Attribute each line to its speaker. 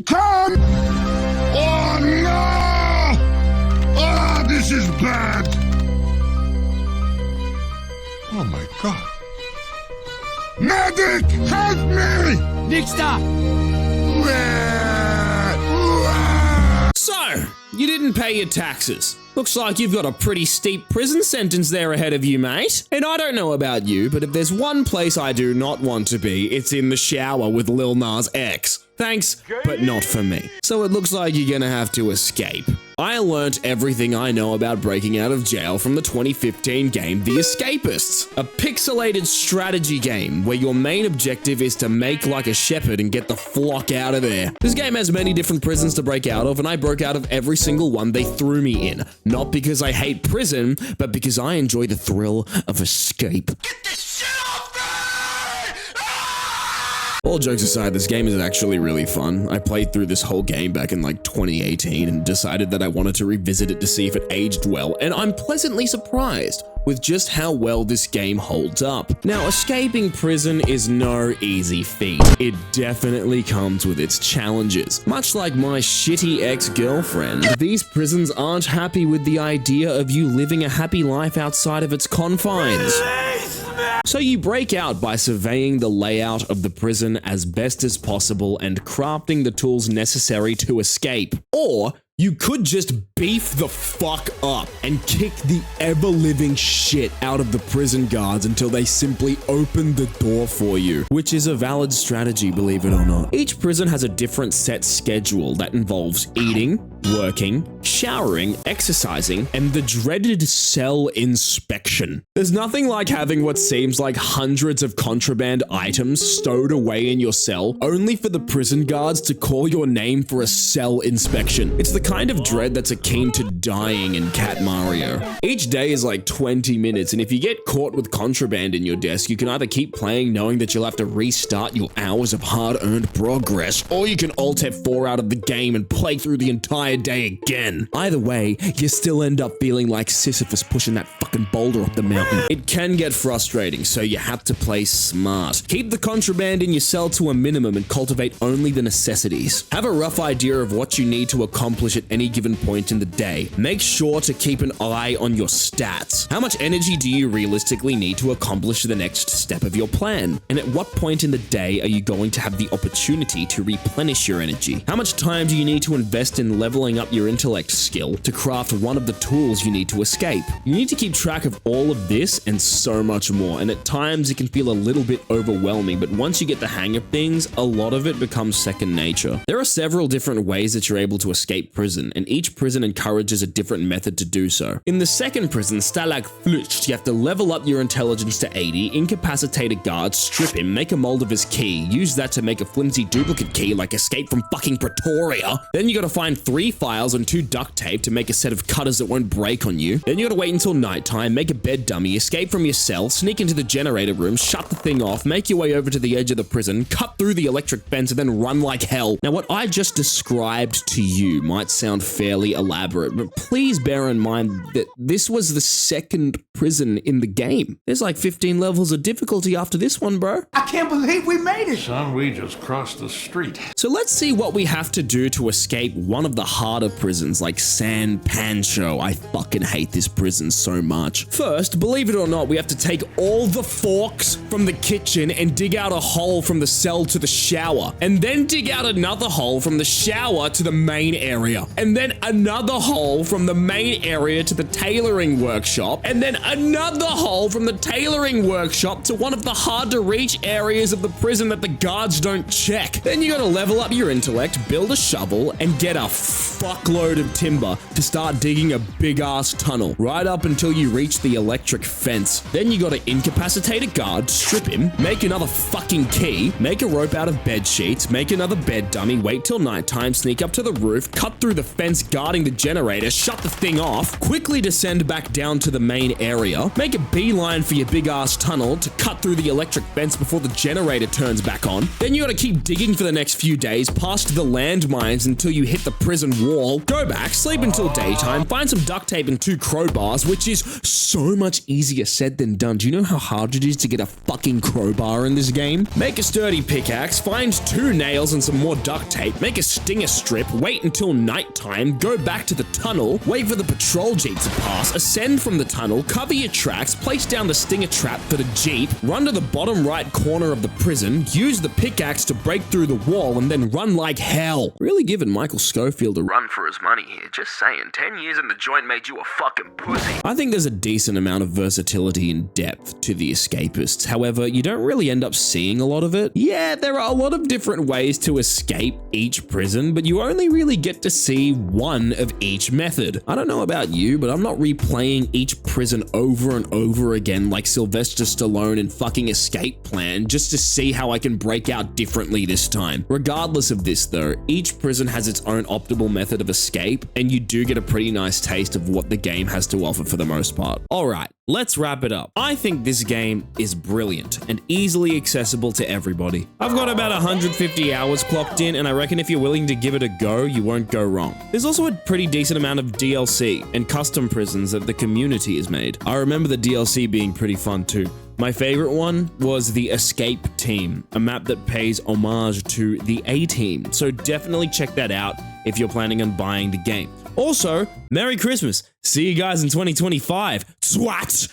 Speaker 1: Funkin! Oh no! Ah, this is bad! Oh my god. Medic, help me!
Speaker 2: Nixta!
Speaker 3: So, you didn't pay your taxes. Looks like you've got a pretty steep prison sentence there ahead of you, mate. And I don't know about you, but if there's one place I do not want to be, it's in the shower with Lil Nas X. Thanks, but not for me. So it looks like you're gonna have to escape. I learnt everything I know about breaking out of jail from the 2015 game The Escapists, a pixelated strategy game where your main objective is to make like a shepherd and get the flock out of there. This game has many different prisons to break out of, and I broke out of every single one they threw me in. Not because I hate prison, but because I enjoy the thrill of escape.
Speaker 1: Get this shit off me!
Speaker 3: All jokes aside, this game is actually really fun. I played through this whole game back in like 2018 and decided that I wanted to revisit it to see if it aged well, and I'm pleasantly surprised with just how well this game holds up. Now, escaping prison is no easy feat. It definitely comes with its challenges. Much like my shitty ex-girlfriend, these prisons aren't happy with the idea of you living a happy life outside of its confines. So you break out by surveying the layout of the prison as best as possible and crafting the tools necessary to escape. Or you could just beef the fuck up and kick the ever-living shit out of the prison guards until they simply open the door for you, which is a valid strategy, believe it or not. Each prison has a different set schedule that involves eating, working, showering, exercising, and the dreaded cell inspection. There's nothing like having what seems like hundreds of contraband items stowed away in your cell, only for the prison guards to call your name for a cell inspection. It's the kind of dread that's akin to dying in Cat Mario. Each day is like 20 minutes, and if you get caught with contraband in your desk, you can either keep playing knowing that you'll have to restart your hours of hard-earned progress, or you can Alt F4 out of the game and play through the entire day again. Either way, you still end up feeling like Sisyphus pushing that fucking boulder up the mountain. It can get frustrating, so you have to play smart. Keep the contraband in your cell to a minimum and cultivate only the necessities. Have a rough idea of what you need to accomplish at any given point in the day. Make sure to keep an eye on your stats. How much energy do you realistically need to accomplish the next step of your plan? And at what point in the day are you going to have the opportunity to replenish your energy? How much time do you need to invest in leveling up your intellect skill to craft one of the tools you need to escape? You need to keep track of all of this and so much more, and at times it can feel a little bit overwhelming, but once you get the hang of things, a lot of it becomes second nature. There are several different ways that you're able to escape prison, and each prison encourages a different method to do so. In the second prison, Stalag Flucht, you have to level up your intelligence to 80, incapacitate a guard, strip him, make a mold of his key, use that to make a flimsy duplicate key like Escape from fucking Pretoria. Then you gotta find 3 files and 2 duct tape to make a set of cutters that won't break on you. Then you gotta wait until nighttime, make a bed dummy, escape from your cell, sneak into the generator room, shut the thing off, make your way over to the edge of the prison, cut through the electric fence, and then run like hell. Now, what I just described to you might sound fairly elaborate, but please bear in mind that this was the second prison in the game. There's like 15 levels of difficulty after this one, bro.
Speaker 2: I can't believe we made it!
Speaker 4: Son, we just crossed the street.
Speaker 3: So let's see what we have to do to escape one of the harder prisons like San Pancho. I fucking hate this prison so much. First, believe it or not, we have to take all the forks from the kitchen and dig out a hole from the cell to the shower, and then dig out another hole from the shower to the main area, and then another hole from the main area to the tailoring workshop, and then another hole from the tailoring workshop to one of the hard to reach areas of the prison that the guards don't check. Then you gotta level up your intellect, build a shovel, and get a fuckload of timber to start digging a big ass tunnel, right up until you reach the electric fence. Then you gotta incapacitate a guard, strip him, make another fucking key, make a rope out of bed sheets, make another bed dummy, wait till nighttime, sneak up to the roof, cut through through the fence guarding the generator, shut the thing off, quickly descend back down to the main area, make a beeline for your big-ass tunnel to cut through the electric fence before the generator turns back on. Then you gotta keep digging for the next few days, past the landmines until you hit the prison wall, go back, sleep until daytime, find some duct tape and 2 crowbars, which is so much easier said than done. Do you know how hard it is to get a fucking crowbar in this game? Make a sturdy pickaxe, find 2 nails and some more duct tape, make a stinger strip, wait until nighttime, go back to the tunnel, wait for the patrol jeep to pass, ascend from the tunnel, cover your tracks, place down the stinger trap for the jeep, run to the bottom right corner of the prison, use the pickaxe to break through the wall, and then run like hell. Really giving Michael Schofield a run for his money here, just saying. 10 years in the joint made you a fucking pussy. I think there's a decent amount of versatility and depth to the Escapists. However, you don't really end up seeing a lot of it. Yeah, there are a lot of different ways to escape each prison, but you only really get to see one of each method. I don't know about you, but I'm not replaying each prison over and over again like Sylvester Stallone in fucking Escape Plan just to see how I can break out differently this time. Regardless of this though, each prison has its own optimal method of escape, and you do get a pretty nice taste of what the game has to offer for the most part. Alright, let's wrap it up. I think this game is brilliant and easily accessible to everybody. I've got about 150 hours clocked in, and I reckon if you're willing to give it a go, you won't go wrong. There's also a pretty decent amount of DLC and custom prisons that the community has made. I remember the DLC being pretty fun too. My favorite one was the Escape Team, a map that pays homage to the A-Team, so definitely check that out if you're planning on buying the game. Also, Merry Christmas! See you guys in 2025, swat!